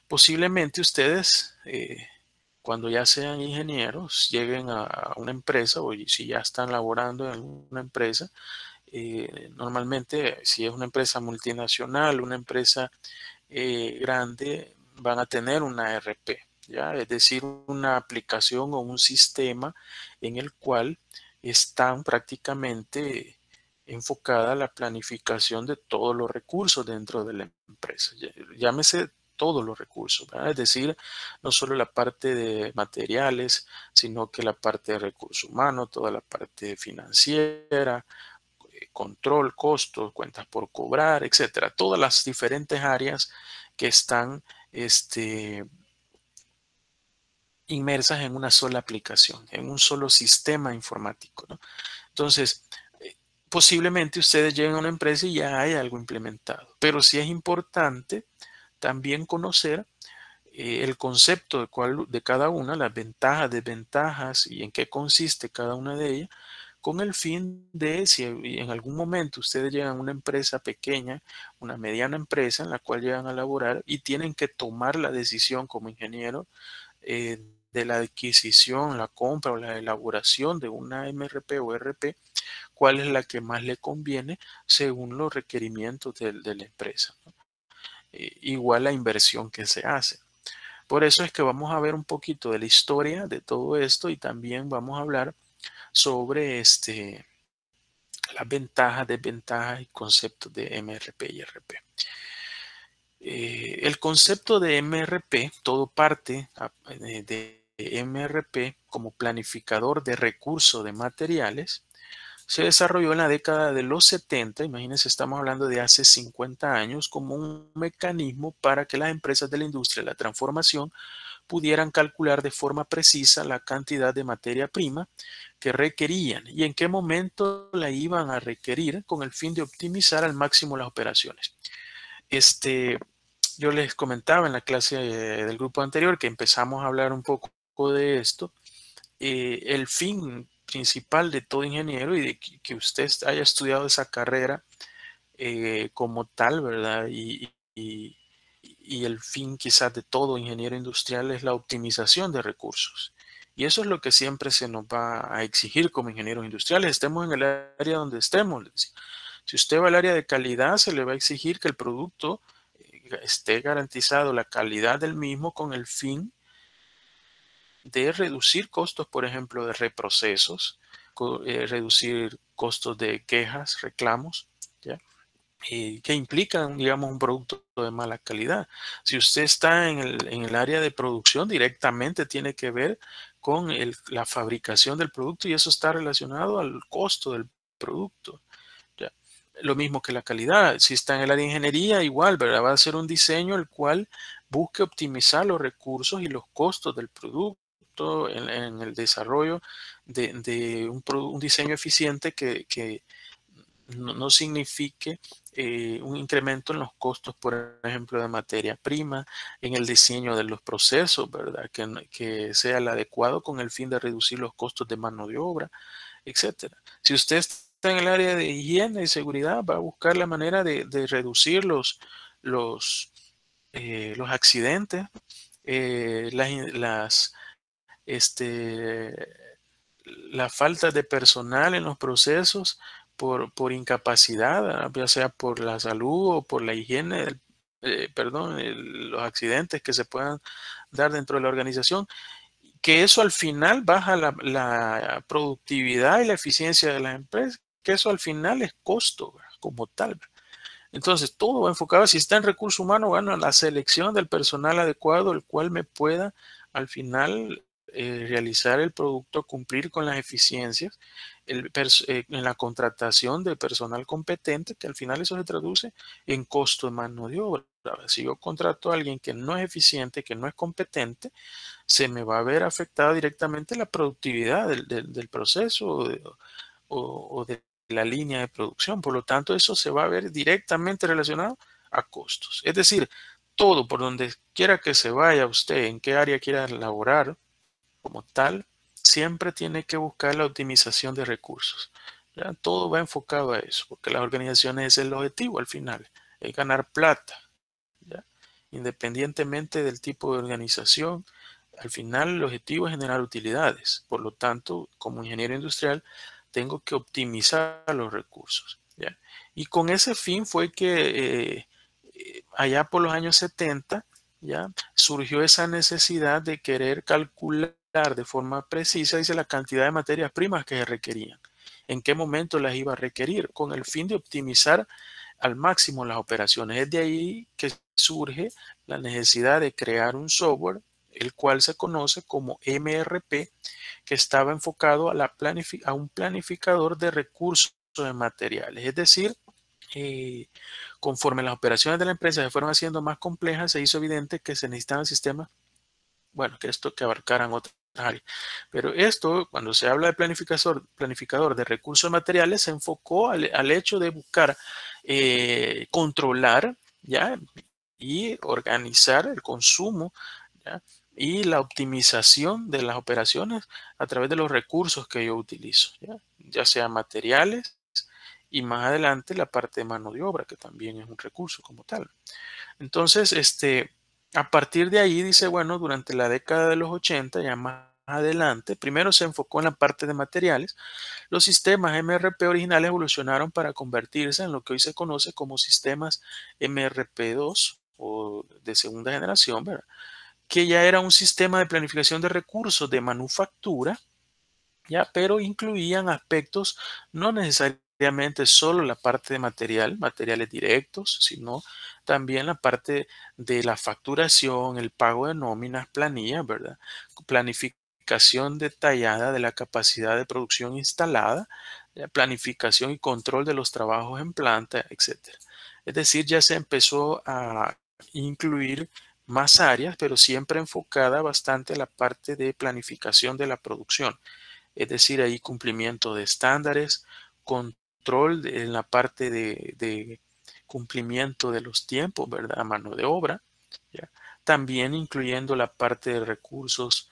Posiblemente ustedes, cuando ya sean ingenieros, lleguen a una empresa o si ya están laborando en una empresa, normalmente si es una empresa multinacional, una empresa grande, van a tener una ERP, ¿ya? Es decir, una aplicación o un sistema en el cual están prácticamente enfocada la planificación de todos los recursos dentro de la empresa. Llámese todos los recursos, ¿verdad? Es decir, no solo la parte de materiales, sino que la parte de recursos humanos, toda la parte financiera, control, costos, cuentas por cobrar, etcétera. Todas las diferentes áreas que están inmersas en una sola aplicación, en un solo sistema informático, ¿no? Entonces, posiblemente ustedes lleguen a una empresa y ya hay algo implementado, pero sí es importante también conocer el concepto de cada una, las ventajas, desventajas y en qué consiste cada una de ellas, con el fin de, si en algún momento ustedes llegan a una empresa pequeña, una mediana empresa en la cual llegan a laborar y tienen que tomar la decisión como ingeniero de la adquisición, la compra o la elaboración de una MRP o RP, cuál es la que más le conviene según los requerimientos de la empresa, ¿no? Igual la inversión que se hace. Por eso es que vamos a ver un poquito de la historia de todo esto y también vamos a hablar sobre las ventajas, desventajas y conceptos de MRP y RP. El concepto de MRP, todo parte de MRP como planificador de recursos de materiales, se desarrolló en la década de los 70, imagínense, estamos hablando de hace 50 años, como un mecanismo para que las empresas de la industria de la transformación pudieran calcular de forma precisa la cantidad de materia prima que requerían y en qué momento la iban a requerir con el fin de optimizar al máximo las operaciones. Este, yo les comentaba en la clase del grupo anterior que empezamos a hablar un poco de esto. El fin principal de todo ingeniero y de que usted haya estudiado esa carrera como tal, ¿verdad? Y el fin quizás de todo ingeniero industrial es la optimización de recursos. Y eso es lo que siempre se nos va a exigir como ingenieros industriales, estemos en el área donde estemos. Si usted va al área de calidad, se le va a exigir que el producto esté garantizado la calidad del mismo con el fin de reducir costos, por ejemplo, de reprocesos, reducir costos de quejas, reclamos, ¿ya? Que implican, digamos, un producto de mala calidad. Si usted está en el área de producción, directamente tiene que ver con la fabricación del producto y eso está relacionado al costo del producto. ¿Ya? Lo mismo que la calidad. Si está en el área de ingeniería, igual, ¿verdad? Va a ser un diseño el cual busque optimizar los recursos y los costos del producto en el desarrollo de un diseño eficiente que no signifique un incremento en los costos, por ejemplo, de materia prima, en el diseño de los procesos, ¿verdad? Que sea el adecuado con el fin de reducir los costos de mano de obra, etcétera. Si usted está en el área de higiene y seguridad, va a buscar la manera de reducir los, los accidentes, las, este, la falta de personal en los procesos por incapacidad, ya sea por la salud o por la higiene, perdón, los accidentes que se puedan dar dentro de la organización, que eso al final baja la productividad y la eficiencia de las empresas, que eso al final es costo como tal. Entonces, todo va enfocado, si está en recursos humanos, bueno, la selección del personal adecuado, el cual me pueda al final realizar el producto, cumplir con las eficiencias, en la contratación de personal competente, que al final eso se traduce en costo de mano de obra. Si yo contrato a alguien que no es eficiente, que no es competente, se me va a ver afectada directamente la productividad del proceso o de la línea de producción. Por lo tanto, eso se va a ver directamente relacionado a costos. Es decir, todo por donde quiera que se vaya usted, en qué área quiera laborar como tal, siempre tiene que buscar la optimización de recursos. ¿Ya? Todo va enfocado a eso, porque las organizaciones es el objetivo al final, es ganar plata. ¿Ya? independientemente del tipo de organización. Al final el objetivo es generar utilidades. Por lo tanto, como ingeniero industrial, tengo que optimizar los recursos, ¿ya? Y con ese fin fue que allá por los años 70, ¿ya? Surgió esa necesidad de querer calcular de forma precisa, dice, la cantidad de materias primas que se requerían, en qué momento las iba a requerir, con el fin de optimizar al máximo las operaciones. Es de ahí que surge la necesidad de crear un software, el cual se conoce como MRP, que estaba enfocado a un planificador de recursos de materiales. Es decir, eh, conforme las operaciones de la empresa se fueron haciendo más complejas, se hizo evidente que se necesitaban sistemas, bueno, que esto que abarcaran otras áreas. Pero esto, cuando se habla de planificador de recursos materiales, se enfocó al hecho de buscar controlar, ¿ya? Y organizar el consumo, ¿ya? Y la optimización de las operaciones a través de los recursos que yo utilizo, ya sea materiales y más adelante la parte de mano de obra, que también es un recurso como tal. Entonces, a partir de ahí dice, bueno, durante la década de los 80, ya más adelante, primero se enfocó en la parte de materiales. Los sistemas MRP originales evolucionaron para convertirse en lo que hoy se conoce como sistemas MRP2 o de segunda generación, ¿verdad? Que ya era un sistema de planificación de recursos de manufactura, ¿ya? Pero incluían aspectos no necesariamente solo la parte de materiales directos, sino también la parte de la facturación, el pago de nóminas, planillas, ¿verdad? Planificación detallada de la capacidad de producción instalada, planificación y control de los trabajos en planta, etcétera. Es decir, ya se empezó a incluir más áreas, pero siempre enfocada bastante a la parte de planificación de la producción. Es decir, ahí cumplimiento de estándares, control en la parte de cumplimiento de los tiempos, ¿verdad? Mano de obra, ¿ya? También incluyendo la parte de recursos,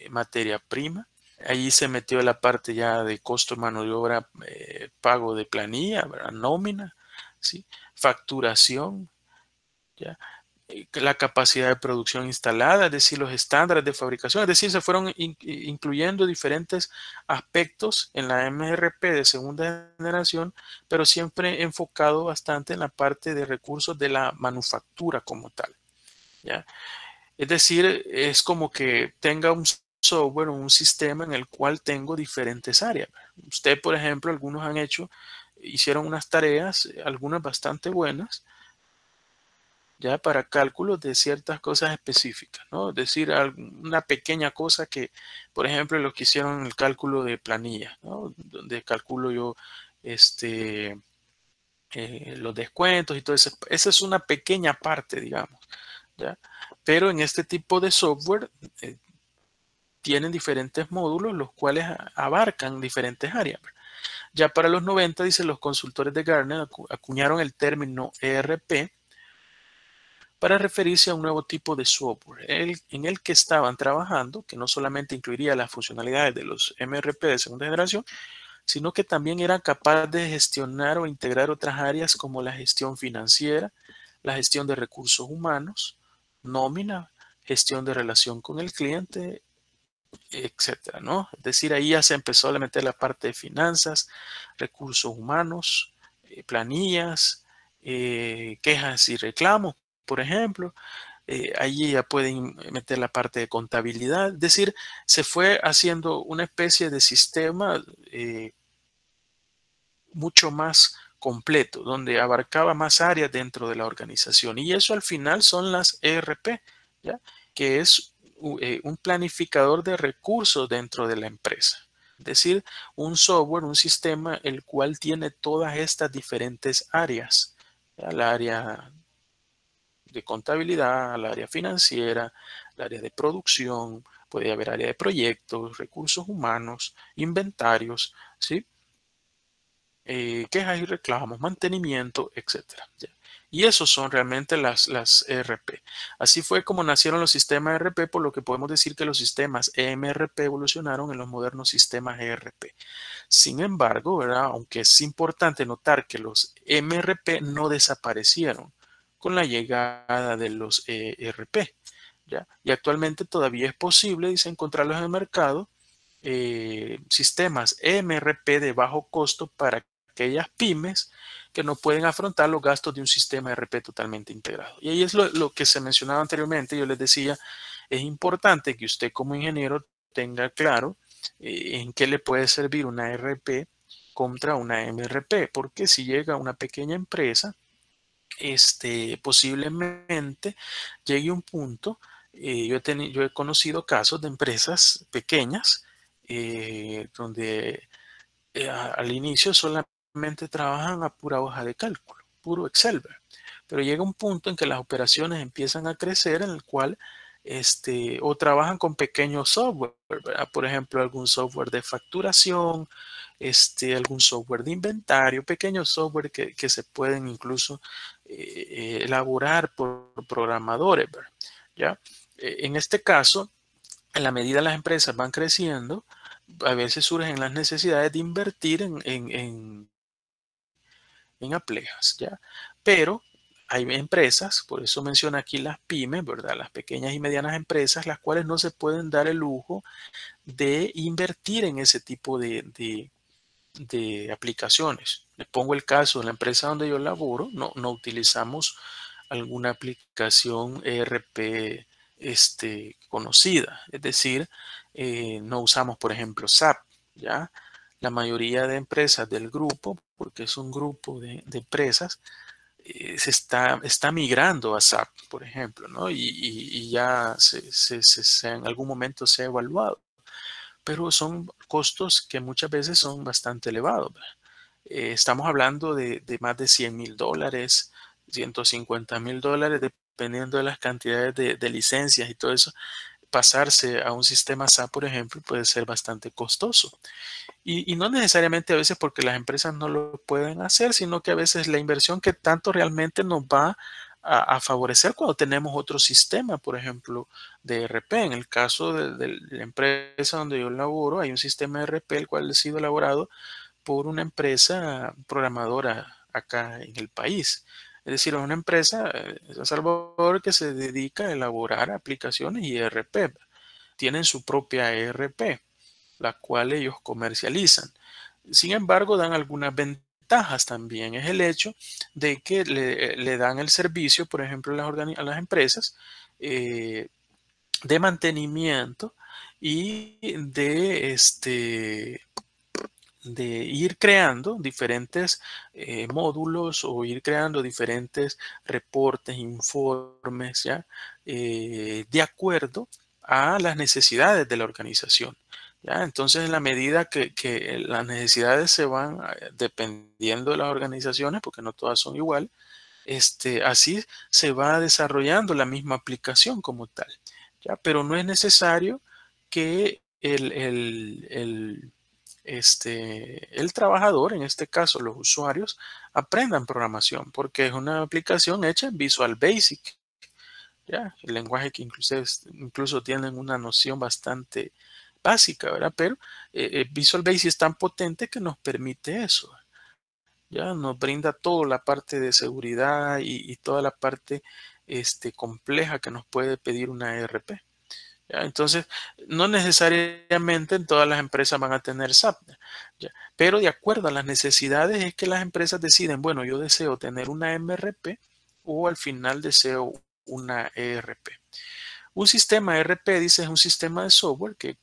materia prima. Allí se metió la parte ya de costo de mano de obra, pago de planilla, ¿verdad? Nómina, ¿sí? Facturación, ¿ya? La capacidad de producción instalada, es decir, los estándares de fabricación, es decir, se fueron incluyendo diferentes aspectos en la MRP de segunda generación, pero siempre enfocado bastante en la parte de recursos de la manufactura como tal, ¿ya? Es decir, es como que tenga un software o un sistema en el cual tengo diferentes áreas. Usted, por ejemplo, algunos hicieron unas tareas, algunas bastante buenas, ya para cálculos de ciertas cosas específicas, ¿no? Es decir, una pequeña cosa que, por ejemplo, los que hicieron el cálculo de planilla, ¿no? Donde calculo yo los descuentos y todo eso. Esa es una pequeña parte, digamos, ¿ya? Pero en este tipo de software tienen diferentes módulos, los cuales abarcan diferentes áreas. Ya para los 90, dicen los consultores de Gartner, acuñaron el término ERP para referirse a un nuevo tipo de software en el que estaban trabajando, que no solamente incluiría las funcionalidades de los MRP de segunda generación, sino que también era capaz de gestionar o integrar otras áreas como la gestión financiera, la gestión de recursos humanos, nómina, gestión de relación con el cliente, etcétera, ¿no? Es decir, ahí ya se empezó a meter la parte de finanzas, recursos humanos, planillas, quejas y reclamos, por ejemplo. Allí ya pueden meter la parte de contabilidad. Es decir, se fue haciendo una especie de sistema mucho más completo, donde abarcaba más áreas dentro de la organización. Y eso al final son las ERP, ¿ya? Que es un planificador de recursos dentro de la empresa. Es decir, un software, un sistema, el cual tiene todas estas diferentes áreas. ¿Ya? El área de contabilidad, el área financiera, el área de producción, puede haber área de proyectos, recursos humanos, inventarios, ¿sí? Quejas y reclamos, mantenimiento, etcétera, ¿ya? Y esos son realmente las ERP. Así fue como nacieron los sistemas ERP, por lo que podemos decir que los sistemas EMRP evolucionaron en los modernos sistemas ERP. Sin embargo, ¿verdad? Aunque es importante notar que los MRP no desaparecieron, con la llegada de los ERP. ¿Ya? Y actualmente todavía es posible, dice, encontrarlos en el mercado, sistemas MRP de bajo costo para aquellas pymes que no pueden afrontar los gastos de un sistema ERP totalmente integrado. Y ahí es lo que se mencionaba anteriormente. Yo les decía, es importante que usted como ingeniero tenga claro en qué le puede servir una ERP contra una MRP, porque si llega una pequeña empresa, posiblemente llegue un punto. Yo he conocido casos de empresas pequeñas donde al inicio solamente trabajan a pura hoja de cálculo, puro Excel, ¿verdad? Pero llega un punto en que las operaciones empiezan a crecer, en el cual o trabajan con pequeños software, ¿verdad? Por ejemplo, algún software de facturación, algún software de inventario, pequeños software que se pueden incluso elaborar por programadores, ¿verdad? ¿Ya? En este caso, en la medida las empresas van creciendo, a veces surgen las necesidades de invertir en aplejas, ¿ya? Pero hay empresas, por eso menciona aquí las pymes, ¿verdad? Las pequeñas y medianas empresas, las cuales no se pueden dar el lujo de invertir en ese tipo de aplicaciones. Les pongo el caso de la empresa donde yo laboro, no utilizamos alguna aplicación ERP conocida, es decir, no usamos, por ejemplo, SAP, ¿ya? La mayoría de empresas del grupo, porque es un grupo de empresas, está migrando a SAP, por ejemplo, ¿no? Y ya en algún momento se ha evaluado, pero son costos que muchas veces son bastante elevados, ¿verdad? Estamos hablando de más de $100,000, $150,000, dependiendo de las cantidades de licencias y todo eso. Pasarse a un sistema SAP, por ejemplo, puede ser bastante costoso. Y no necesariamente a veces porque las empresas no lo pueden hacer, sino que a veces la inversión que tanto realmente nos va a favorecer cuando tenemos otro sistema, por ejemplo, de ERP. En el caso de la empresa donde yo laboro, hay un sistema de ERP el cual ha sido elaborado por una empresa programadora acá en el país. Es decir, una empresa de Salvador que se dedica a elaborar aplicaciones y ERP. Tienen su propia ERP, la cual ellos comercializan. Sin embargo, dan algunas ventajas también. Es el hecho de que le dan el servicio, por ejemplo, a las empresas de mantenimiento y de ir creando diferentes módulos o ir creando diferentes reportes, informes, ¿ya? De acuerdo a las necesidades de la organización. ¿Ya? Entonces, en la medida que las necesidades se van dependiendo de las organizaciones, porque no todas son iguales, así se va desarrollando la misma aplicación como tal. ¿Ya? Pero no es necesario que el trabajador, en este caso los usuarios, aprendan programación, porque es una aplicación hecha en Visual Basic, ¿ya? El lenguaje que incluso tienen una noción bastante básica, ¿verdad? Pero Visual Basic es tan potente que nos permite eso, ¿ya? Nos brinda toda la parte de seguridad y toda la parte compleja que nos puede pedir una ERP. ¿Ya? Entonces, no necesariamente en todas las empresas van a tener SAP, ¿ya? Pero de acuerdo a las necesidades es que las empresas deciden, bueno, yo deseo tener una MRP o al final deseo una ERP. Un sistema ERP, dice, es un sistema de software que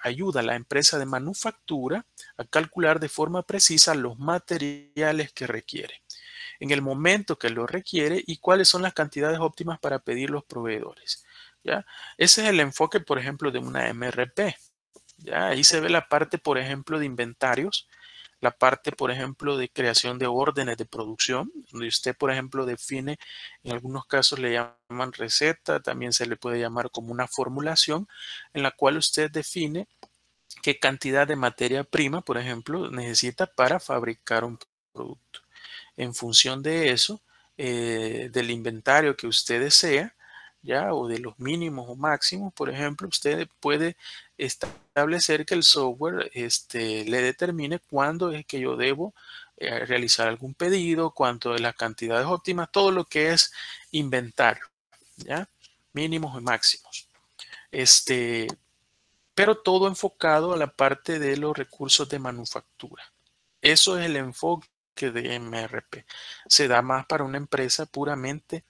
ayuda a la empresa de manufactura a calcular de forma precisa los materiales que requiere, en el momento que lo requiere y cuáles son las cantidades óptimas para pedir los proveedores. ¿Ya? Ese es el enfoque, por ejemplo, de una MRP. ¿Ya? Ahí se ve la parte, por ejemplo, de inventarios, la parte, por ejemplo, de creación de órdenes de producción, donde usted, por ejemplo, define, en algunos casos le llaman receta, también se le puede llamar como una formulación, en la cual usted define qué cantidad de materia prima, por ejemplo, necesita para fabricar un producto. En función de eso, del inventario que usted desea, ya, o de los mínimos o máximos, por ejemplo, usted puede establecer que el software le determine cuándo es que yo debo realizar algún pedido, cuánto de las cantidades óptimas, todo lo que es inventario, ¿ya? Mínimos y máximos. Pero todo enfocado a la parte de los recursos de manufactura. Eso es el enfoque de MRP. Se da más para una empresa puramente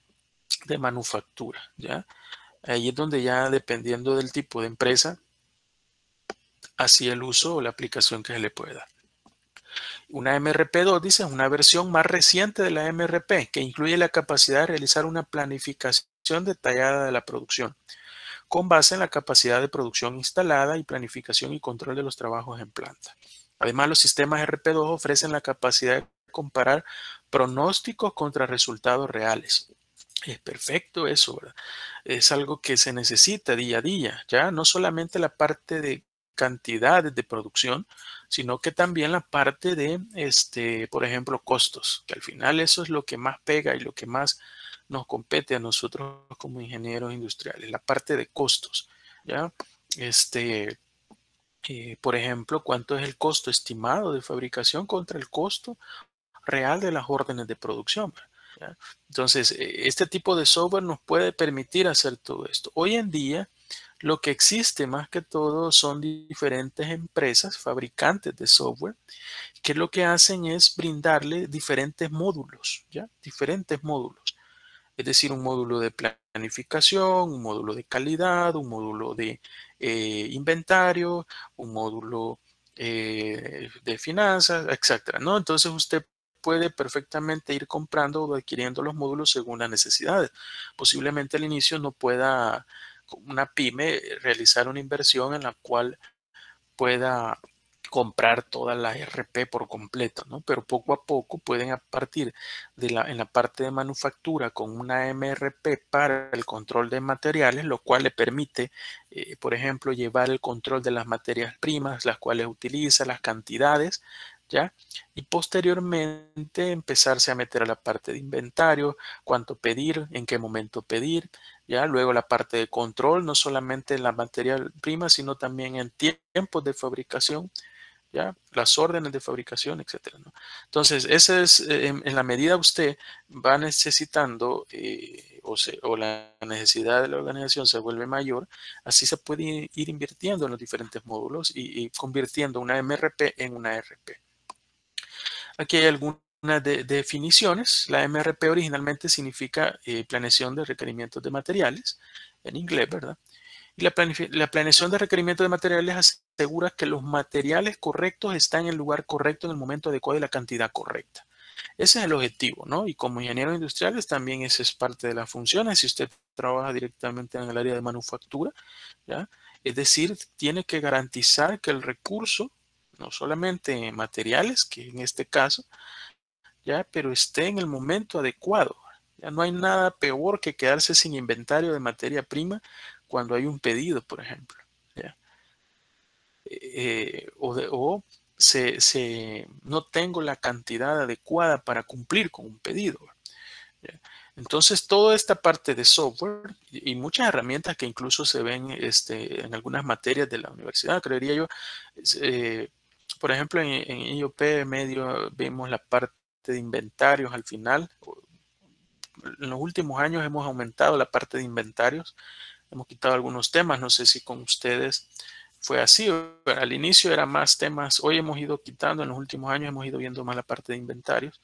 de manufactura, ¿ya? Ahí es donde ya dependiendo del tipo de empresa, así el uso o la aplicación que se le puede dar. Una MRP2, dice, es una versión más reciente de la MRP que incluye la capacidad de realizar una planificación detallada de la producción con base en la capacidad de producción instalada y planificación y control de los trabajos en planta. Además, los sistemas RP2 ofrecen la capacidad de comparar pronósticos contra resultados reales. Es perfecto eso, ¿verdad? Es algo que se necesita día a día, ya no solamente la parte de cantidades de producción, sino que también la parte de, por ejemplo, costos, que al final eso es lo que más pega y lo que más nos compete a nosotros como ingenieros industriales, la parte de costos, ¿ya? Por ejemplo, cuánto es el costo estimado de fabricación contra el costo real de las órdenes de producción, ¿ya? Entonces, este tipo de software nos puede permitir hacer todo esto. Hoy en día, lo que existe más que todo son diferentes empresas, fabricantes de software, que lo que hacen es brindarle diferentes módulos, ¿ya? Diferentes módulos. Es decir, un módulo de planificación, un módulo de calidad, un módulo de inventario, un módulo de finanzas, etcétera, ¿no? Entonces usted puede perfectamente ir comprando o adquiriendo los módulos según las necesidades. Posiblemente al inicio no pueda una pyme realizar una inversión en la cual pueda comprar toda la RP por completo, ¿no? Pero poco a poco pueden a partir de en la parte de manufactura con una MRP para el control de materiales, lo cual le permite, por ejemplo, llevar el control de las materias primas, las cuales utiliza, las cantidades, ¿ya? Y posteriormente empezarse a meter a la parte de inventario, cuánto pedir, en qué momento pedir, ¿ya? Luego la parte de control, no solamente en la materia prima, sino también en tiempos de fabricación, ¿ya? Las órdenes de fabricación, etcétera, ¿no? Entonces, ese es, en la medida usted va necesitando o la necesidad de la organización se vuelve mayor, así se puede ir invirtiendo en los diferentes módulos y convirtiendo una MRP en una RP. Aquí hay algunas definiciones. La MRP originalmente significa planeación de requerimientos de materiales, en inglés, ¿verdad? Y la planeación de requerimientos de materiales asegura que los materiales correctos están en el lugar correcto en el momento adecuado y la cantidad correcta. Ese es el objetivo, ¿no? Y como ingenieros industriales también esa es parte de las funciones. Si usted trabaja directamente en el área de manufactura, ¿ya? Es decir, tiene que garantizar que el recurso, no solamente materiales, que en este caso, ya, pero esté en el momento adecuado. Ya no hay nada peor que quedarse sin inventario de materia prima cuando hay un pedido, por ejemplo. ¿Ya? O no tengo la cantidad adecuada para cumplir con un pedido. ¿Ya? Entonces, toda esta parte de software y muchas herramientas que incluso se ven en algunas materias de la universidad, creería yo, por ejemplo, en IOP medio vemos la parte de inventarios al final. En los últimos años hemos aumentado la parte de inventarios, hemos quitado algunos temas, no sé si con ustedes fue así. Al inicio era más temas, hoy hemos ido quitando, en los últimos años hemos ido viendo más la parte de inventarios,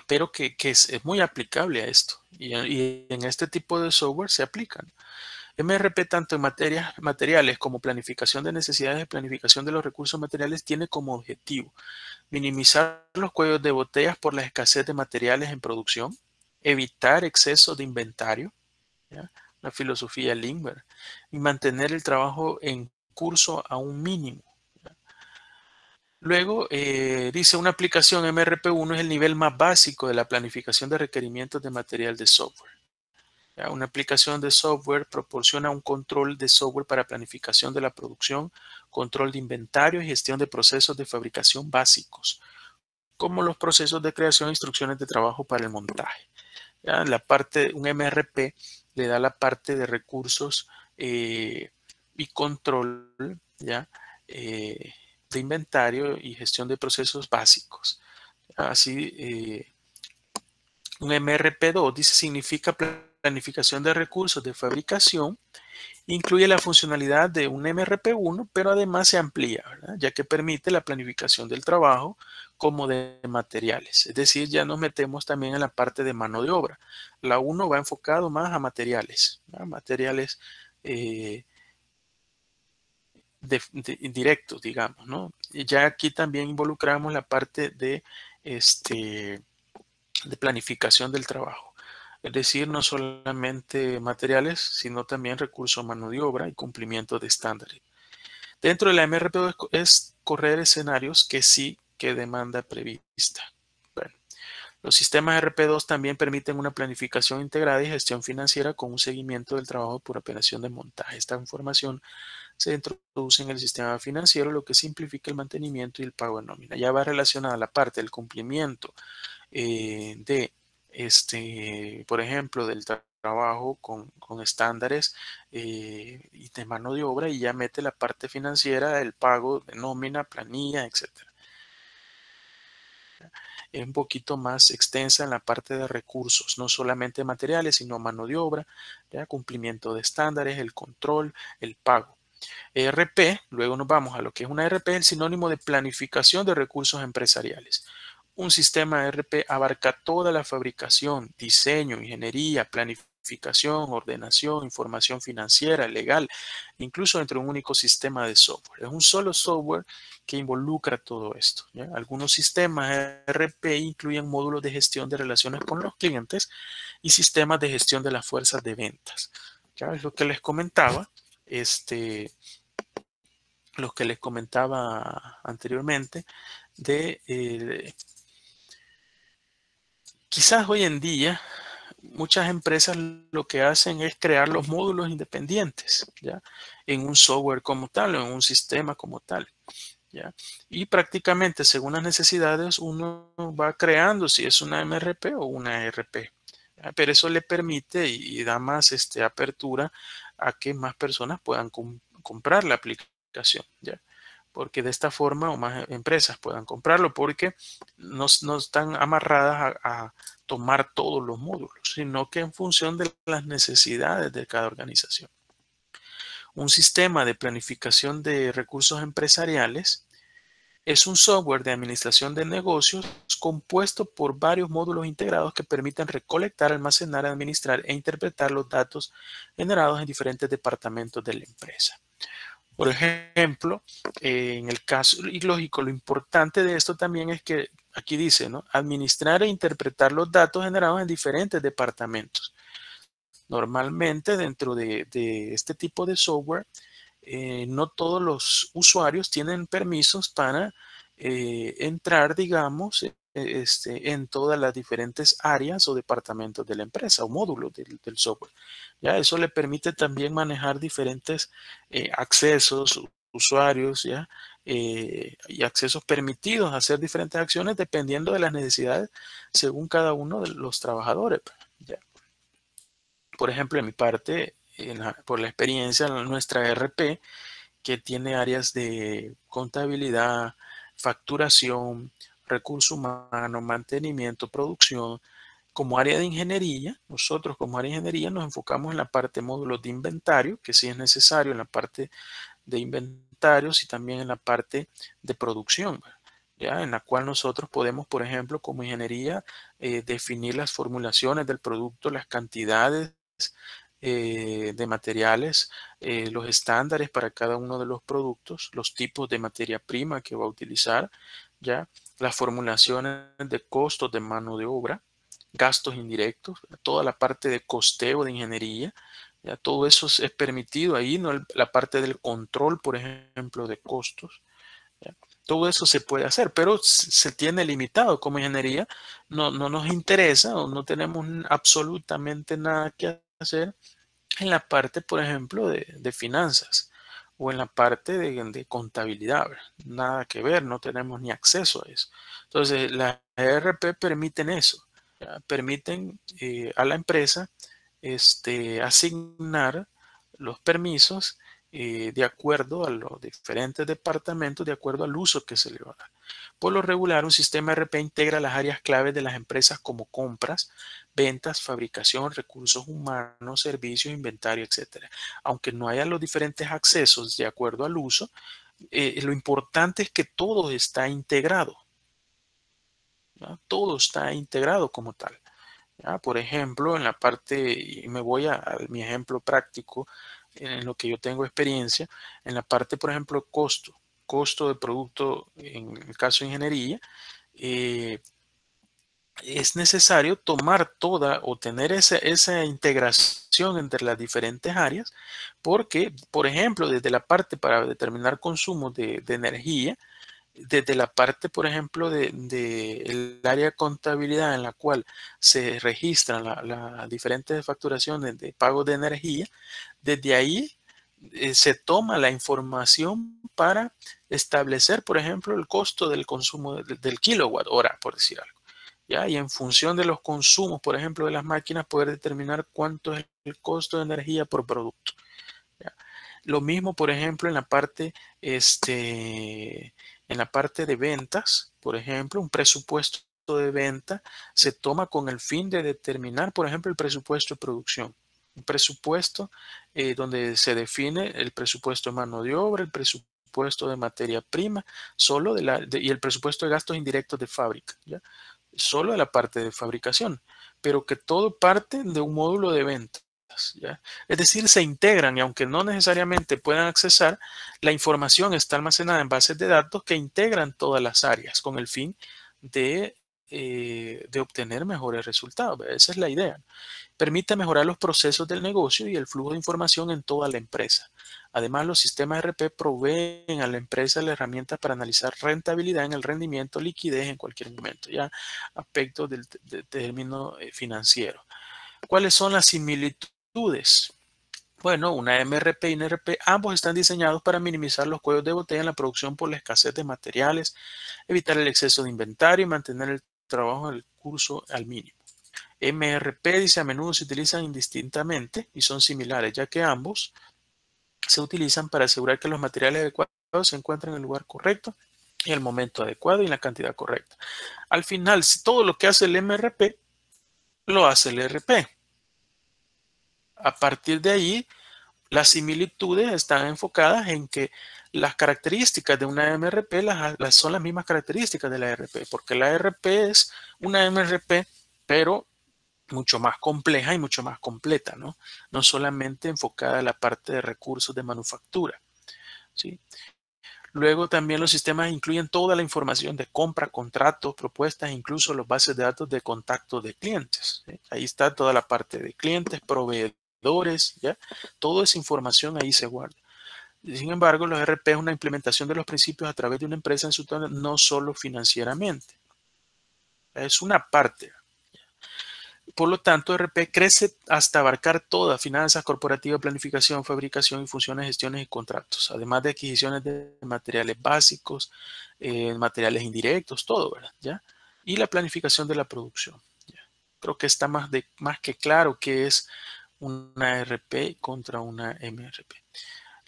pero que es muy aplicable a esto y en este tipo de software se aplican. MRP tanto en materiales como planificación de necesidades y planificación de los recursos materiales tiene como objetivo minimizar los cuellos de botellas por la escasez de materiales en producción, evitar exceso de inventario, ¿ya? La filosofía Lindbergh, y mantener el trabajo en curso a un mínimo. ¿Ya? Luego, dice, una aplicación MRP1 es el nivel más básico de la planificación de requerimientos de material de software. ¿Ya? Una aplicación de software proporciona un control de software para planificación de la producción, control de inventario y gestión de procesos de fabricación básicos, como los procesos de creación e instrucciones de trabajo para el montaje. ¿Ya? La parte, un MRP le da la parte de recursos y control, ¿ya? de inventario y gestión de procesos básicos. Así, un MRP2 dice significa planificación de recursos de fabricación. Incluye la funcionalidad de un MRP1, pero además se amplía, ¿verdad? Ya que permite la planificación del trabajo como de materiales. Es decir, ya nos metemos también en la parte de mano de obra. La 1 va enfocado más a materiales, ¿verdad? Materiales eh, directos, digamos, ¿no? Y ya aquí también involucramos la parte de planificación del trabajo. Es decir, no solamente materiales, sino también recursos, mano de obra y cumplimiento de estándares. Dentro de la MRP es correr escenarios que sí que demanda prevista. Bueno, los sistemas RP2 también permiten una planificación integrada y gestión financiera con un seguimiento del trabajo por operación de montaje. Esta información se introduce en el sistema financiero, lo que simplifica el mantenimiento y el pago de nómina. Ya va relacionada a la parte del cumplimiento por ejemplo, del trabajo con estándares y de mano de obra, y ya mete la parte financiera, el pago de nómina, planilla, etcétera. Es un poquito más extensa en la parte de recursos, no solamente materiales, sino mano de obra, ¿ya? Cumplimiento de estándares, el control, el pago. ERP, luego nos vamos a lo que es una ERP, el sinónimo de planificación de recursos empresariales. Un sistema ERP abarca toda la fabricación, diseño, ingeniería, planificación, ordenación, información financiera, legal, incluso dentro de un único sistema de software. Es un solo software que involucra todo esto, ¿ya? Algunos sistemas ERP incluyen módulos de gestión de relaciones con los clientes y sistemas de gestión de las fuerzas de ventas. Ya es lo que les comentaba. Lo que les comentaba anteriormente, quizás hoy en día muchas empresas lo que hacen es crear los módulos independientes, ¿ya? En un software como tal, o en un sistema como tal, ¿ya? Y prácticamente según las necesidades uno va creando si es una MRP o una ERP, ¿ya? Pero eso le permite y da más apertura a que más personas puedan comprar la aplicación, ¿ya? Porque de esta forma o más empresas puedan comprarlo, porque no están amarradas a tomar todos los módulos, sino que en función de las necesidades de cada organización. Un sistema de planificación de recursos empresariales es un software de administración de negocios compuesto por varios módulos integrados que permiten recolectar, almacenar, administrar e interpretar los datos generados en diferentes departamentos de la empresa. Por ejemplo, en el caso, y lógico, lo importante de esto también es que aquí dice, ¿no? Administrar e interpretar los datos generados en diferentes departamentos. Normalmente dentro de este tipo de software, no todos los usuarios tienen permisos para entrar, digamos, en todas las diferentes áreas o departamentos de la empresa o módulos del software. Ya eso le permite también manejar diferentes accesos, usuarios, ya, y accesos permitidos a hacer diferentes acciones dependiendo de las necesidades según cada uno de los trabajadores. Ya. Por ejemplo, en mi parte, por la experiencia, nuestra RP, que tiene áreas de contabilidad, facturación, recursos humanos, mantenimiento, producción. Como área de ingeniería, nosotros como área de ingeniería nos enfocamos en la parte de módulos de inventario, que sí es necesario en la parte de inventarios y también en la parte de producción, ¿ya? En la cual nosotros podemos, por ejemplo, como ingeniería, definir las formulaciones del producto, las cantidades de materiales, los estándares para cada uno de los productos, los tipos de materia prima que va a utilizar, ¿ya? Las formulaciones de costos de mano de obra, gastos indirectos, toda la parte de costeo de ingeniería, ya todo eso es permitido ahí, ¿no? La parte del control, por ejemplo, de costos, ¿ya? Todo eso se puede hacer, pero se tiene limitado como ingeniería, no nos interesa o no tenemos absolutamente nada que hacer en la parte, por ejemplo, de finanzas o en la parte de contabilidad, ¿verdad? Nada que ver, no tenemos ni acceso a eso. Entonces, las ERP permiten eso, ¿ya? Permiten a la empresa asignar los permisos de acuerdo a los diferentes departamentos, de acuerdo al uso que se le va a dar. Por lo regular, un sistema ERP integra las áreas claves de las empresas como compras, ventas, fabricación, recursos humanos, servicios, inventario, etcétera. Aunque no haya los diferentes accesos de acuerdo al uso, lo importante es que todo está integrado, ¿no? Todo está integrado como tal. ¿Ya? Por ejemplo, en la parte, y me voy a mi ejemplo práctico, en lo que yo tengo experiencia, en la parte, por ejemplo, costo de producto, en el caso de ingeniería, eh, es necesario tomar toda o tener esa integración entre las diferentes áreas, porque, por ejemplo, desde la parte para determinar consumo de energía, desde la parte, por ejemplo, el área de contabilidad en la cual se registran las diferentes facturaciones de pago de energía, desde ahí se toma la información para establecer, por ejemplo, el costo del consumo del kilowatt hora, por decir algo. ¿Ya? Y en función de los consumos, por ejemplo, de las máquinas, poder determinar cuánto es el costo de energía por producto. ¿Ya? Lo mismo, por ejemplo, en la parte de ventas, por ejemplo, un presupuesto de venta se toma con el fin de determinar, por ejemplo, el presupuesto de producción. Un presupuesto donde se define el presupuesto de mano de obra, el presupuesto de materia prima, y el presupuesto de gastos indirectos de fábrica, ¿ya? Solo de la parte de fabricación, pero que todo parte de un módulo de venta. ¿Ya? Es decir, se integran y aunque no necesariamente puedan accesar, la información está almacenada en bases de datos que integran todas las áreas con el fin de, de obtener mejores resultados. Esa es la idea. Permite mejorar los procesos del negocio y el flujo de información en toda la empresa. Además, los sistemas RP proveen a la empresa las herramientas para analizar rentabilidad en el rendimiento, liquidez en cualquier momento, ya aspectos del término financiero. ¿Cuáles son las similitudes? Bueno, una MRP y una RP, ambos están diseñados para minimizar los cuellos de botella en la producción por la escasez de materiales, evitar el exceso de inventario y mantener el trabajo del curso al mínimo. MRP dice a menudo se utilizan indistintamente y son similares, ya que ambos se utilizan para asegurar que los materiales adecuados se encuentran en el lugar correcto, en el momento adecuado y en la cantidad correcta. Al final, todo lo que hace el MRP, lo hace el RP. A partir de ahí, las similitudes están enfocadas en que las características de una MRP son las mismas características de la RP, porque la RP es una MRP, pero mucho más compleja y mucho más completa, ¿no? No solamente enfocada a la parte de recursos de manufactura, ¿sí? Luego también los sistemas incluyen toda la información de compra, contratos, propuestas, incluso los bases de datos de contacto de clientes, ¿sí? Ahí está toda la parte de clientes, proveedores, ¿ya? Toda esa información ahí se guarda. Sin embargo, los RP es una implementación de los principios a través de una empresa en su totalidad, no solo financieramente. Es una parte. Por lo tanto, RP crece hasta abarcar toda finanzas, corporativa, planificación, fabricación y funciones, gestiones y contratos, además de adquisiciones de materiales básicos, materiales indirectos, todo, ¿verdad? ¿Ya? Y la planificación de la producción. ¿Ya? Creo que está más que claro que es una RP contra una MRP.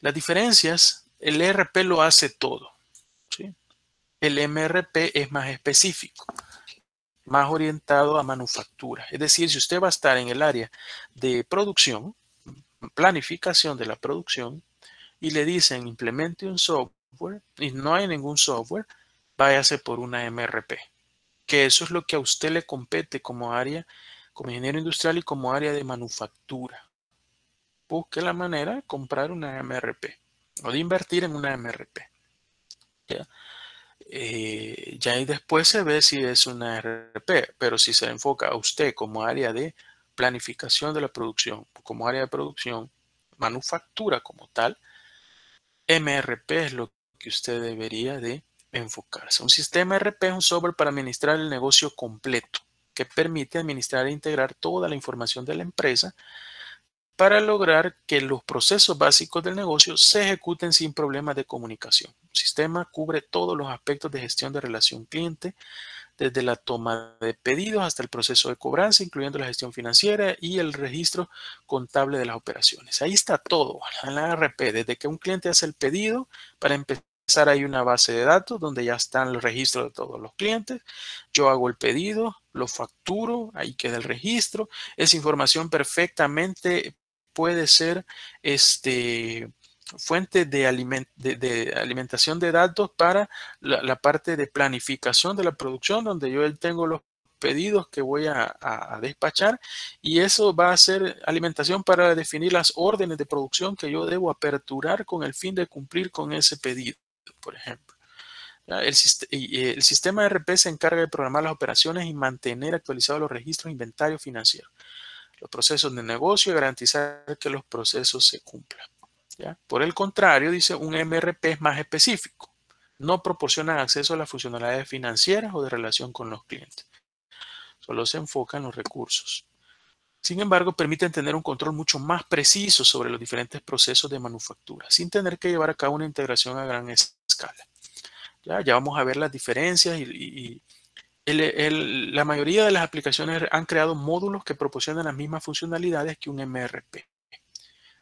Las diferencias, el ERP lo hace todo, ¿sí? El MRP es más específico, más orientado a manufactura. Es decir, si usted va a estar en el área de producción, planificación de la producción, y le dicen implemente un software y no hay ningún software, váyase por una MRP, que eso es lo que a usted le compete como área, como ingeniero industrial y como área de manufactura. Busque la manera de comprar una MRP o de invertir en una MRP. ¿Ya? Ya ahí después se ve si es una RP, pero si se enfoca a usted como área de planificación de la producción, como área de producción, manufactura como tal, MRP es lo que usted debería de enfocarse. Un sistema RP es un software para administrar el negocio completo, que permite administrar e integrar toda la información de la empresa para lograr que los procesos básicos del negocio se ejecuten sin problemas de comunicación. El sistema cubre todos los aspectos de gestión de relación cliente, desde la toma de pedidos hasta el proceso de cobranza, incluyendo la gestión financiera y el registro contable de las operaciones. Ahí está todo en la ERP, desde que un cliente hace el pedido. Para empezar, hay una base de datos donde ya están los registros de todos los clientes. Yo hago el pedido, lo facturo, ahí queda el registro. Esa información perfectamente puede ser fuente de alimentación de datos para la parte de planificación de la producción, donde yo tengo los pedidos que voy a despachar, y eso va a ser alimentación para definir las órdenes de producción que yo debo aperturar con el fin de cumplir con ese pedido, por ejemplo. El sistema ERP se encarga de programar las operaciones y mantener actualizados los registros de inventario financiero, los procesos de negocio y garantizar que los procesos se cumplan. ¿Ya? Por el contrario, dice, un MRP es más específico. No proporcionan acceso a las funcionalidades financieras o de relación con los clientes. Solo se enfoca en los recursos. Sin embargo, permiten tener un control mucho más preciso sobre los diferentes procesos de manufactura, sin tener que llevar a cabo una integración a gran escala. Ya vamos a ver las diferencias y la mayoría de las aplicaciones han creado módulos que proporcionan las mismas funcionalidades que un MRP.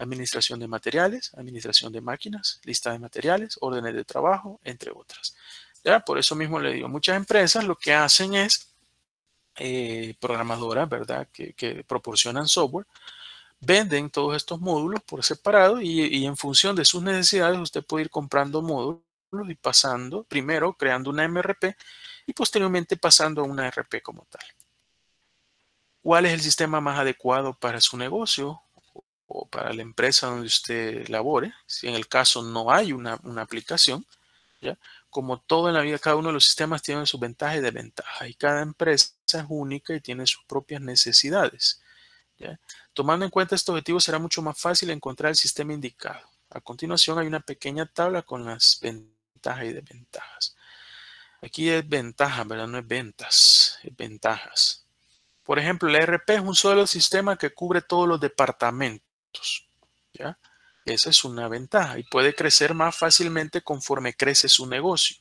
Administración de materiales, administración de máquinas, lista de materiales, órdenes de trabajo, entre otras. ¿Ya? Por eso mismo le digo, muchas empresas lo que hacen es programadoras, ¿verdad? Que proporcionan software, venden todos estos módulos por separado y en función de sus necesidades usted puede ir comprando módulos y pasando, primero creando una MRP y posteriormente pasando a una RP como tal. ¿Cuál es el sistema más adecuado para su negocio o para la empresa donde usted labore? Si en el caso no hay una aplicación, ¿ya? Como todo en la vida, cada uno de los sistemas tiene sus ventajas y desventajas y cada empresa es única y tiene sus propias necesidades, ¿ya? Tomando en cuenta este objetivo, será mucho más fácil encontrar el sistema indicado. A continuación hay una pequeña tabla con las ventajas y desventajas. Aquí es ventaja, ¿verdad? No es ventas, es ventajas. Por ejemplo, el ERP es un solo sistema que cubre todos los departamentos, ¿ya? Esa es una ventaja y puede crecer más fácilmente conforme crece su negocio.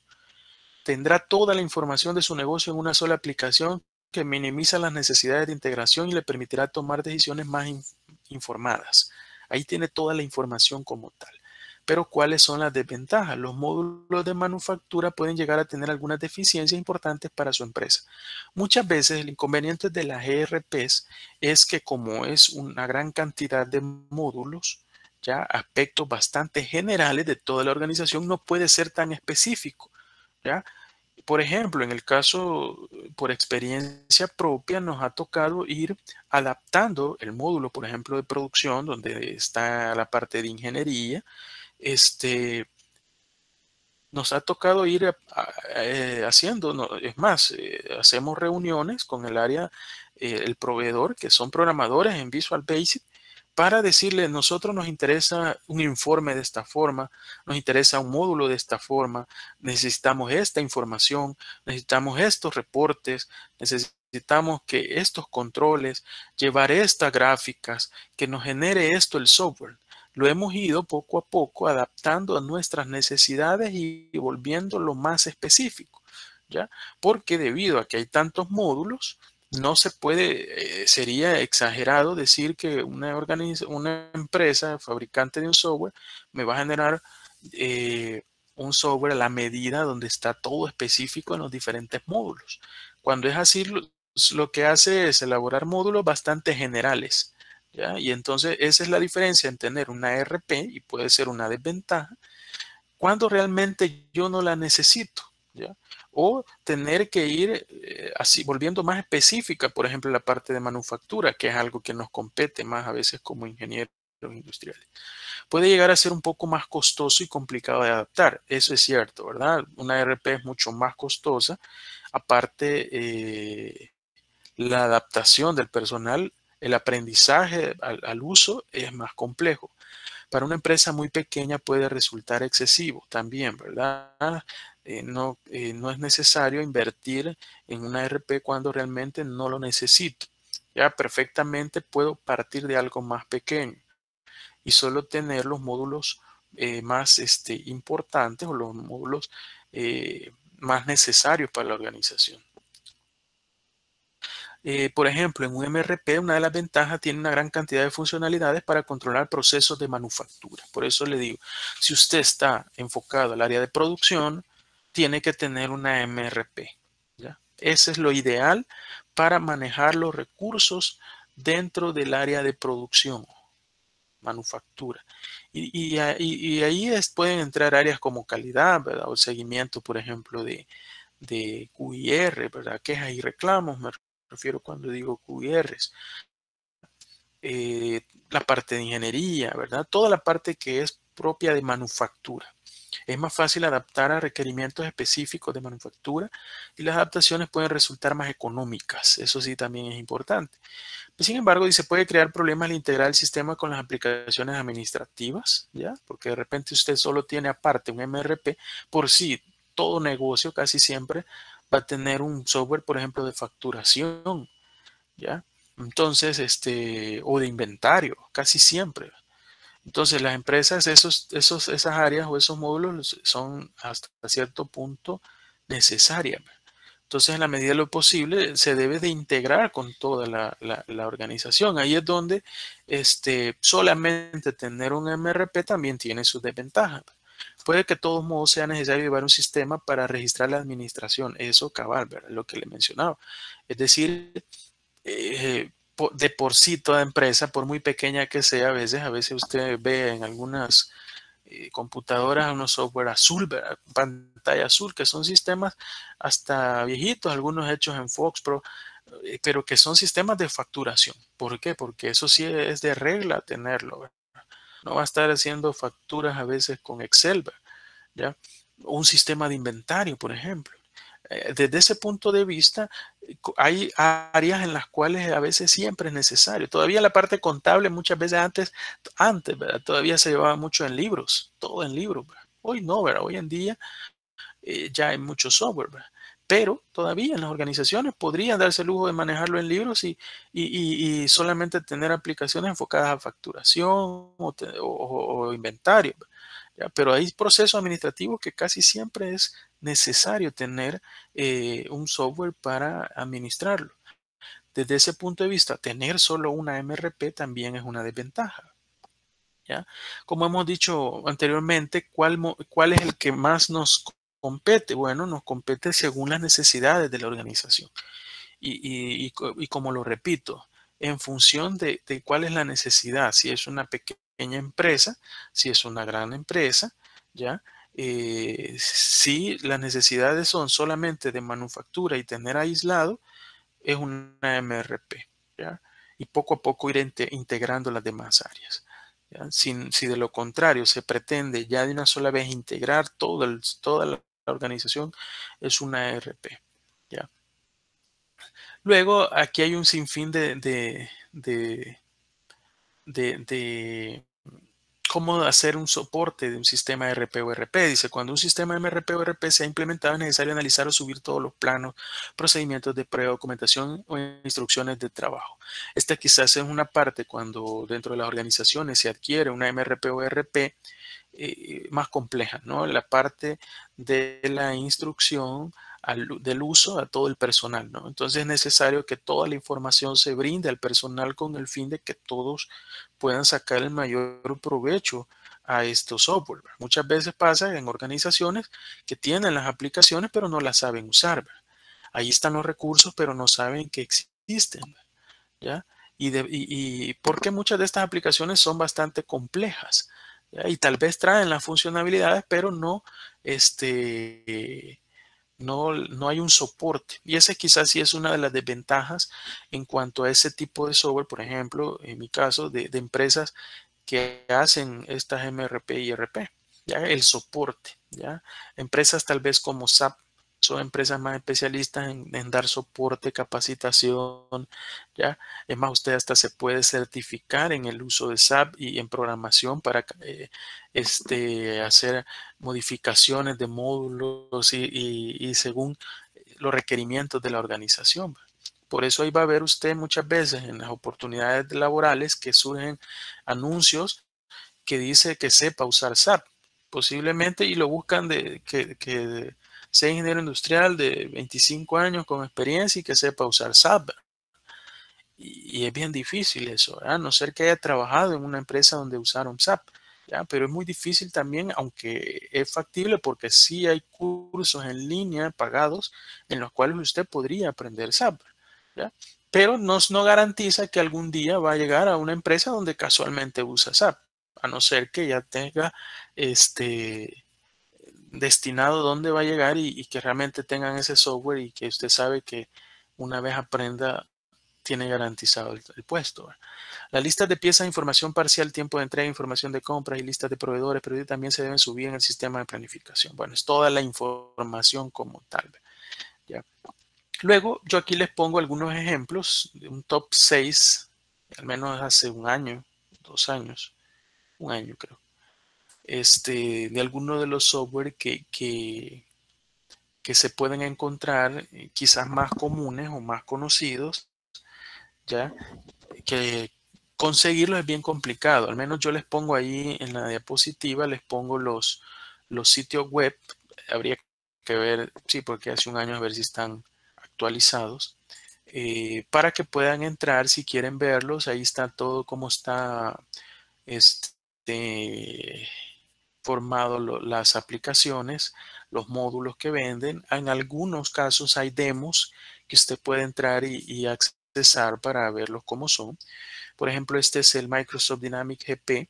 Tendrá toda la información de su negocio en una sola aplicación que minimiza las necesidades de integración y le permitirá tomar decisiones más informadas. Ahí tiene toda la información como tal. Pero ¿cuáles son las desventajas? Los módulos de manufactura pueden llegar a tener algunas deficiencias importantes para su empresa. Muchas veces el inconveniente de las ERPs es que como es una gran cantidad de módulos, ya aspectos bastante generales de toda la organización, no puede ser tan específico, ¿ya? Por ejemplo, en el caso, por experiencia propia, nos ha tocado ir adaptando el módulo, por ejemplo, de producción, donde está la parte de ingeniería. Nos ha tocado ir haciendo, es más, hacemos reuniones con el área, el proveedor, que son programadores en Visual Basic, para decirle, nosotros nos interesa un informe de esta forma, nos interesa un módulo de esta forma, necesitamos esta información, necesitamos estos reportes, necesitamos que estos controles, llevar estas gráficas, que nos genere esto el software. Lo hemos ido poco a poco adaptando a nuestras necesidades y volviéndolo más específico, ¿ya? Porque debido a que hay tantos módulos, no se puede, sería exagerado decir que una empresa fabricante de un software me va a generar un software a la medida donde está todo específico en los diferentes módulos. Cuando es así, lo que hace es elaborar módulos bastante generales, ¿ya? Y entonces esa es la diferencia en tener una ERP y puede ser una desventaja cuando realmente yo no la necesito, ¿ya? O tener que ir así, volviendo más específica, por ejemplo, la parte de manufactura, que es algo que nos compete más a veces como ingenieros industriales. Puede llegar a ser un poco más costoso y complicado de adaptar, eso es cierto, ¿verdad? Una ERP es mucho más costosa, aparte la adaptación del personal, el aprendizaje al uso es más complejo. Para una empresa muy pequeña puede resultar excesivo también, ¿verdad? No es necesario invertir en una RP cuando realmente no lo necesito. Ya perfectamente puedo partir de algo más pequeño. y solo tener los módulos más importantes o los módulos más necesarios para la organización. Por ejemplo, en un MRP, una de las ventajas tiene una gran cantidad de funcionalidades para controlar procesos de manufactura. Por eso le digo, si usted está enfocado al área de producción, tiene que tener una MRP. ¿Ya? Ese es lo ideal para manejar los recursos dentro del área de producción, manufactura. Y ahí pueden entrar áreas como calidad, ¿verdad? O seguimiento, por ejemplo, de QIR, ¿verdad? Quejas y reclamos, me refiero cuando digo QIRs. La parte de ingeniería, ¿verdad? Toda la parte que es propia de manufactura. Es más fácil adaptar a requerimientos específicos de manufactura y las adaptaciones pueden resultar más económicas. Eso sí también es importante. Sin embargo, dice, puede crear problemas al integrar el sistema con las aplicaciones administrativas, ¿ya? Porque de repente usted solo tiene aparte un MRP. Por sí, todo negocio casi siempre va a tener un software, por ejemplo, de facturación, ¿ya? Entonces, o de inventario, casi siempre. Entonces, las empresas, esas áreas o esos módulos son hasta cierto punto necesarias. Entonces, en la medida de lo posible, se debe de integrar con toda la organización. Ahí es donde solamente tener un MRP también tiene sus desventajas. Puede que de todos modos sea necesario llevar un sistema para registrar la administración. Eso cabal, ¿verdad? Lo que le mencionaba. Es decir, de por sí toda empresa, por muy pequeña que sea, a veces usted ve en algunas computadoras unos software azul, ¿verdad? Pantalla azul, que son sistemas hasta viejitos, algunos hechos en Foxpro, pero que son sistemas de facturación. ¿Por qué? Porque eso sí es de regla tenerlo, ¿verdad? No va a estar haciendo facturas a veces con Excel, ¿verdad? ¿Ya? Un sistema de inventario, por ejemplo. Desde ese punto de vista, hay áreas en las cuales a veces siempre es necesario. Todavía la parte contable muchas veces antes, ¿verdad? Todavía se llevaba mucho en libros, todo en libros, ¿verdad? Hoy no, ¿verdad? Hoy en día ya hay mucho software, ¿verdad? Pero todavía en las organizaciones podrían darse el lujo de manejarlo en libros y solamente tener aplicaciones enfocadas a facturación o inventario, ¿ya? Pero hay procesos administrativos que casi siempre es necesario tener un software para administrarlo. Desde ese punto de vista, tener solo una MRP también es una desventaja, ¿ya? Como hemos dicho anteriormente, ¿cuál es el que más nos compete? Bueno, nos compete según las necesidades de la organización. Y como lo repito, en función de cuál es la necesidad, si es una pequeña empresa, si es una gran empresa, ¿ya? Si las necesidades son solamente de manufactura y tener aislado, es una MRP, ¿ya? Y poco a poco ir integrando las demás áreas, ¿ya? Si de lo contrario se pretende ya de una sola vez integrar toda la organización, es una ERP, ¿ya? Luego, aquí hay un sinfín de cómo hacer un soporte de un sistema RP o RP. Dice, cuando un sistema MRP o RP se ha implementado, es necesario analizar o subir todos los planos, procedimientos de prueba, documentación o instrucciones de trabajo. Esta quizás es una parte cuando dentro de las organizaciones se adquiere una MRP o RP más compleja, ¿no? La parte de la instrucción del uso a todo el personal, ¿no? Entonces es necesario que toda la información se brinde al personal con el fin de que todos puedan sacar el mayor provecho a estos software. Muchas veces pasa en organizaciones que tienen las aplicaciones pero no las saben usar, ¿verdad? Ahí están los recursos pero no saben que existen, ¿ya? Y porque muchas de estas aplicaciones son bastante complejas, ¿ya? Y tal vez traen las funcionalidades, pero no hay un soporte. Y ese quizás sí es una de las desventajas en cuanto a ese tipo de software, por ejemplo, en mi caso, de empresas que hacen estas MRP y RP, ¿ya? El soporte, ¿ya? Empresas tal vez como SAP son empresas más especialistas en dar soporte, capacitación, ¿ya? Es más, usted hasta se puede certificar en el uso de SAP y en programación para hacer modificaciones de módulos y según los requerimientos de la organización. Por eso ahí va a ver usted muchas veces en las oportunidades laborales que surgen anuncios que dice que sepa usar SAP, posiblemente, y lo buscan de que sea ingeniero industrial de 25 años con experiencia y que sepa usar SAP. Y es bien difícil eso, ¿verdad? A no ser que haya trabajado en una empresa donde usaron SAP, ¿ya? Pero es muy difícil también, aunque es factible porque sí hay cursos en línea pagados en los cuales usted podría aprender SAP, ¿ya? Pero no garantiza que algún día va a llegar a una empresa donde casualmente usa SAP, a no ser que ya tenga este destinado dónde va a llegar y que realmente tengan ese software y que usted sabe que una vez aprenda tiene garantizado el puesto, ¿verdad? Las listas de piezas, información parcial, tiempo de entrega, información de compras y listas de proveedores, pero también se deben subir en el sistema de planificación. Bueno, es toda la información como tal, ¿ya? Luego, yo aquí les pongo algunos ejemplos de un top 6, al menos hace un año, 2 años, un año creo, de algunos de los software que se pueden encontrar, quizás más comunes o más conocidos, ¿ya? Que conseguirlos es bien complicado. Al menos yo les pongo ahí en la diapositiva, les pongo los sitios web. Habría que ver, sí, porque hace un año a ver si están actualizados. Para que puedan entrar si quieren verlos. Ahí está todo cómo está este, formado las aplicaciones, los módulos que venden. En algunos casos hay demos que usted puede entrar y accesar para verlos cómo son. Por ejemplo, este es el Microsoft Dynamics GP,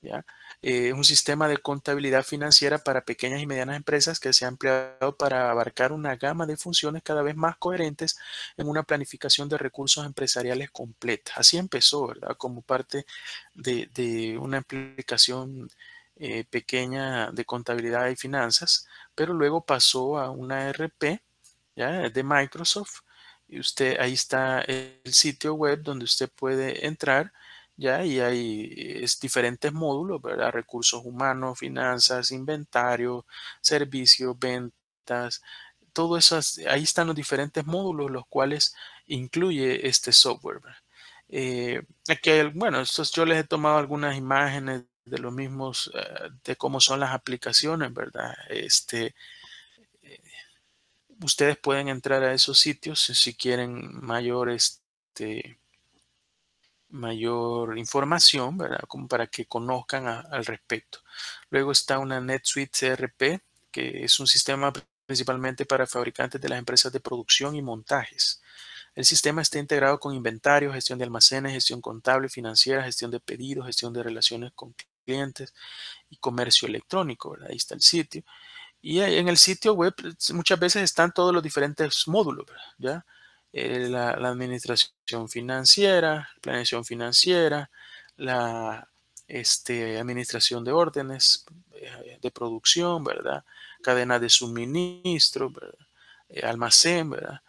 ¿ya? Es un sistema de contabilidad financiera para pequeñas y medianas empresas que se ha empleado para abarcar una gama de funciones cada vez más coherentes en una planificación de recursos empresariales completa. Así empezó, ¿verdad? Como parte de una aplicación pequeña de contabilidad y finanzas, pero luego pasó a una ERP, ¿ya? De Microsoft. Y usted, ahí está el sitio web donde usted puede entrar, ¿ya? Y hay diferentes módulos, ¿verdad? Recursos humanos, finanzas, inventario, servicios, ventas, todo eso, ahí están los diferentes módulos, los cuales incluye este software, ¿verdad? Aquí hay, bueno, estos yo les he tomado algunas imágenes de los mismos, de cómo son las aplicaciones, ¿verdad? Ustedes pueden entrar a esos sitios si quieren mayor información, ¿verdad? Como para que conozcan al respecto. Luego está una NetSuite CRP, que es un sistema principalmente para fabricantes de las empresas de producción y montajes. El sistema está integrado con inventario, gestión de almacenes, gestión contable, financiera, gestión de pedidos, gestión de relaciones con clientes y comercio electrónico, ¿verdad? Ahí está el sitio. Y en el sitio web muchas veces están todos los diferentes módulos, ¿verdad? ¿Ya? La administración financiera, planeación financiera, la administración de órdenes de producción, ¿verdad? Cadena de suministro, ¿verdad? Almacén, ¿verdad?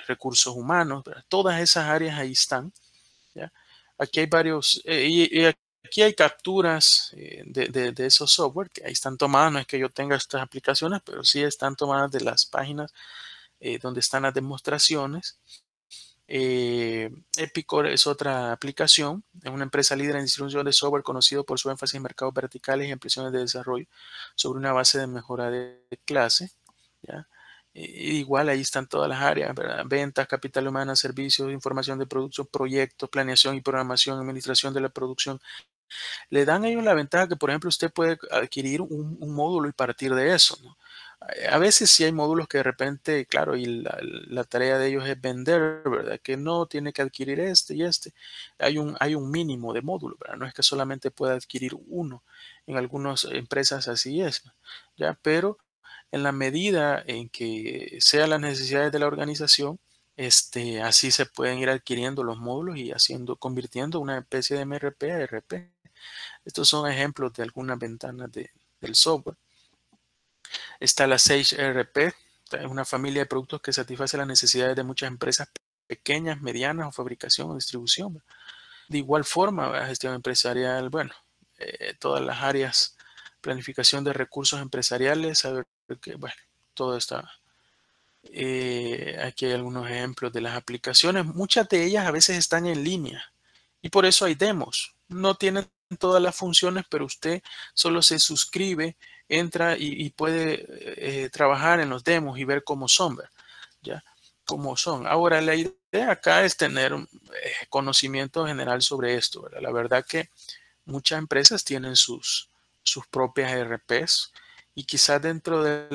Recursos humanos, ¿verdad? Todas esas áreas ahí están, ¿ya? Aquí hay varios, y aquí hay capturas de esos software que ahí están tomadas. No es que yo tenga estas aplicaciones, pero sí están tomadas de las páginas donde están las demostraciones. Epicor es otra aplicación, es una empresa líder en distribución de software conocido por su énfasis en mercados verticales y ampliaciones de desarrollo sobre una base de mejora de clase, ¿ya? Igual ahí están todas las áreas, ¿verdad? Ventas, capital humano, servicios, información de productos, proyectos, planeación y programación, administración de la producción. Le dan a ellos la ventaja que, por ejemplo, usted puede adquirir un módulo y partir de eso, ¿no? A veces sí hay módulos que de repente, claro, y la tarea de ellos es vender, ¿verdad? Que no tiene que adquirir este y este. Hay un mínimo de módulos, ¿verdad? No es que solamente pueda adquirir uno. En algunas empresas así es, ¿no? ¿Ya? Pero en la medida en que sean las necesidades de la organización, así se pueden ir adquiriendo los módulos y convirtiendo una especie de MRP a RP. Estos son ejemplos de algunas ventanas del software. Está la Sage ERP, es una familia de productos que satisface las necesidades de muchas empresas pequeñas, medianas o fabricación o distribución. De igual forma, gestión empresarial, bueno, todas las áreas, planificación de recursos empresariales, saber que, bueno, todo está. Aquí hay algunos ejemplos de las aplicaciones. Muchas de ellas a veces están en línea y por eso hay demos. No tienen todas las funciones, pero usted solo se suscribe, entra y puede trabajar en los demos y ver cómo son, ¿verdad? ¿Ya? Cómo son. Ahora, la idea acá es tener conocimiento general sobre esto, ¿verdad? La verdad que muchas empresas tienen sus propias ERPs y quizás dentro de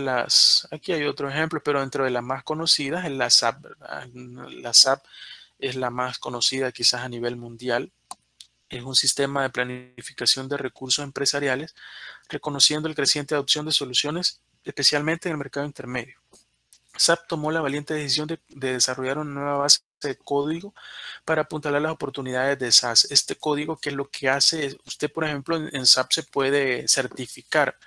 aquí hay otro ejemplo, pero dentro de las más conocidas es la SAP, ¿verdad? La SAP es la más conocida quizás a nivel mundial. Es un sistema de planificación de recursos empresariales, reconociendo el creciente adopción de soluciones, especialmente en el mercado intermedio. SAP tomó la valiente decisión de desarrollar una nueva base de código para apuntalar las oportunidades de SaaS. Este código, ¿qué es lo que hace? Usted, por ejemplo, en SAP se puede certificar,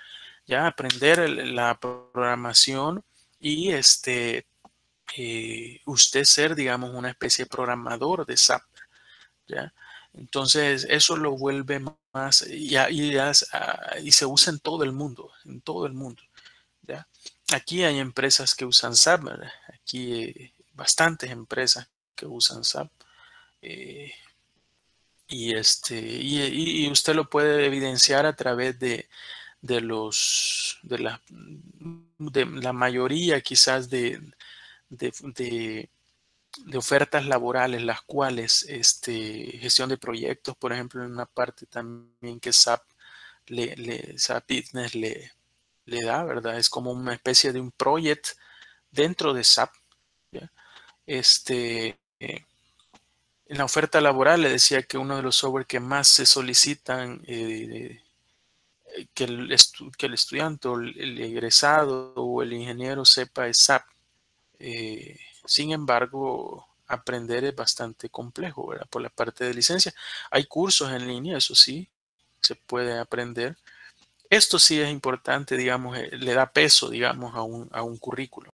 ya aprender la programación y usted ser, digamos, una especie de programador de SAP, ¿ya? Entonces, eso lo vuelve más, y se usa en todo el mundo, ¿ya? Aquí hay empresas que usan SAP, ¿verdad? Aquí bastantes empresas que usan SAP. eh, y usted lo puede evidenciar a través de la mayoría quizás de, de- de ofertas laborales, las cuales gestión de proyectos, por ejemplo, en una parte también que SAP Business le da, ¿verdad? Es como una especie de un project dentro de SAP, ¿ya? En la oferta laboral le decía que uno de los software que más se solicitan, que el estudiante o el egresado o el ingeniero sepa es SAP. Sin embargo, aprender es bastante complejo, ¿verdad? Por la parte de licencia. Hay cursos en línea, eso sí, se puede aprender. Esto sí es importante, digamos, le da peso, digamos, a un currículo.